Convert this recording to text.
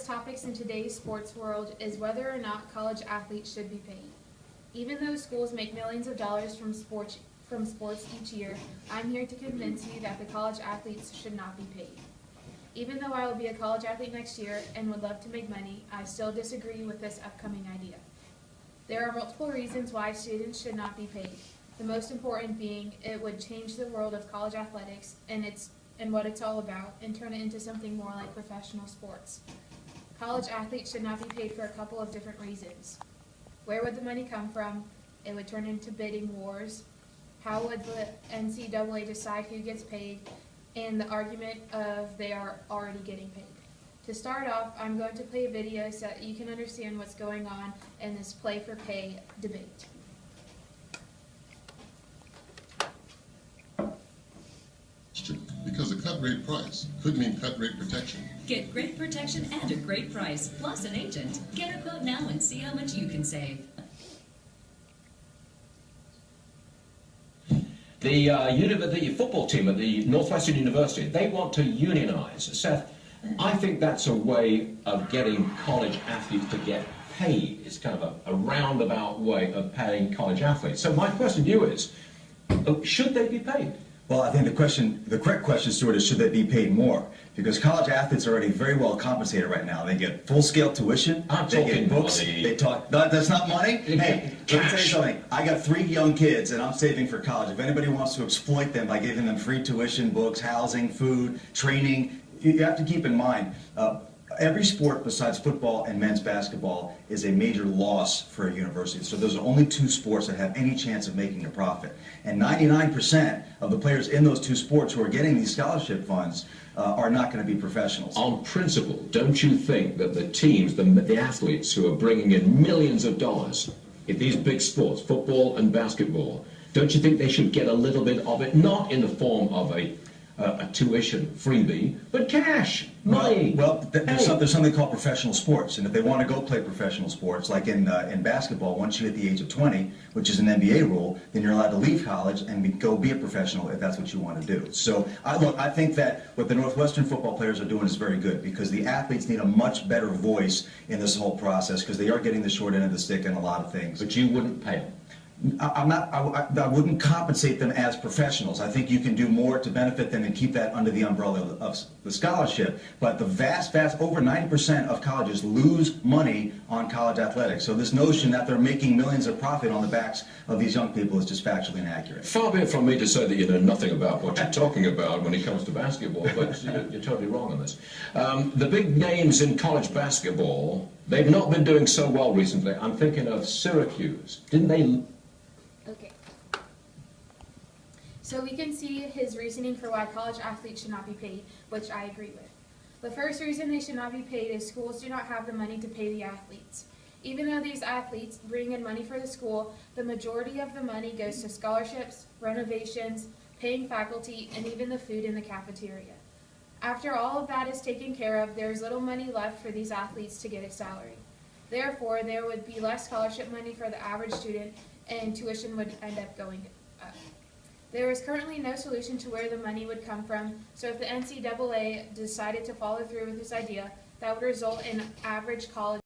hottest topics in today's sports world is whether or not college athletes should be paid. Even though schools make millions of dollars from sports each year, I'm here to convince you that the college athletes should not be paid. Even though I will be a college athlete next year and would love to make money, I still disagree with this upcoming idea. There are multiple reasons why students should not be paid. The most important being it would change the world of college athletics and what it's all about and turn it into something more like professional sports. College athletes should not be paid for a couple of different reasons. Where would the money come from? It would turn into bidding wars. How would the NCAA decide who gets paid? And the argument of they are already getting paid. To start off, I'm going to play a video so that you can understand what's going on in this play for pay debate. Because a cut rate price could mean cut rate protection. Get great protection and a great price, plus an agent. Get a quote now and see how much you can save. The football team at the Northwestern University, they want to unionize. Seth, I think that's a way of getting college athletes to get paid. It's kind of a roundabout way of paying college athletes. So my question to you is, should they be paid? Well, I think the correct question, Stuart, is should they be paid more? Because college athletes are already very well compensated right now. They get full-scale tuition, they get books, money. they talk, that's not money? Hey, let me tell you Cash. something. I got 3 young kids and I'm saving for college. If anybody wants to exploit them by giving them free tuition, books, housing, food, training, you have to keep in mind, every sport besides football and men's basketball is a major loss for a university. So those are only 2 sports that have any chance of making a profit. And 99% of the players in those 2 sports who are getting these scholarship funds are not going to be professionals. On principle, don't you think that the teams, the athletes who are bringing in millions of dollars in these big sports, football and basketball, don't you think they should get a little bit of it, not in the form of a tuition freebie, but cash, money? Well, there's something called professional sports, and if they want to go play professional sports, like in basketball, once you hit the age of 20, which is an NBA rule, then you're allowed to leave college and go be a professional if that's what you want to do. So, I think that what the Northwestern football players are doing is very good, because the athletes need a much better voice in this whole process, because they are getting the short end of the stick in a lot of things. But you wouldn't pay them. I wouldn't compensate them as professionals. I think you can do more to benefit them and keep that under the umbrella of the scholarship. But the vast, over 90% of colleges lose money on college athletics. So this notion that they're making millions of profit on the backs of these young people is just factually inaccurate. Far be it from me to say that you know nothing about what you're talking about when it comes to basketball, but you're totally wrong on this. The big names in college basketball, they've not been doing so well recently. I'm thinking of Syracuse. Didn't they? Okay. So we can see his reasoning for why college athletes should not be paid, which I agree with. The first reason they should not be paid is schools do not have the money to pay the athletes. Even though these athletes bring in money for the school, the majority of the money goes to scholarships, renovations, paying faculty, and even the food in the cafeteria. After all of that is taken care of, there is little money left for these athletes to get a salary. Therefore, there would be less scholarship money for the average student, and tuition would end up going up. There is currently no solution to where the money would come from, so if the NCAA decided to follow through with this idea, that would result in average college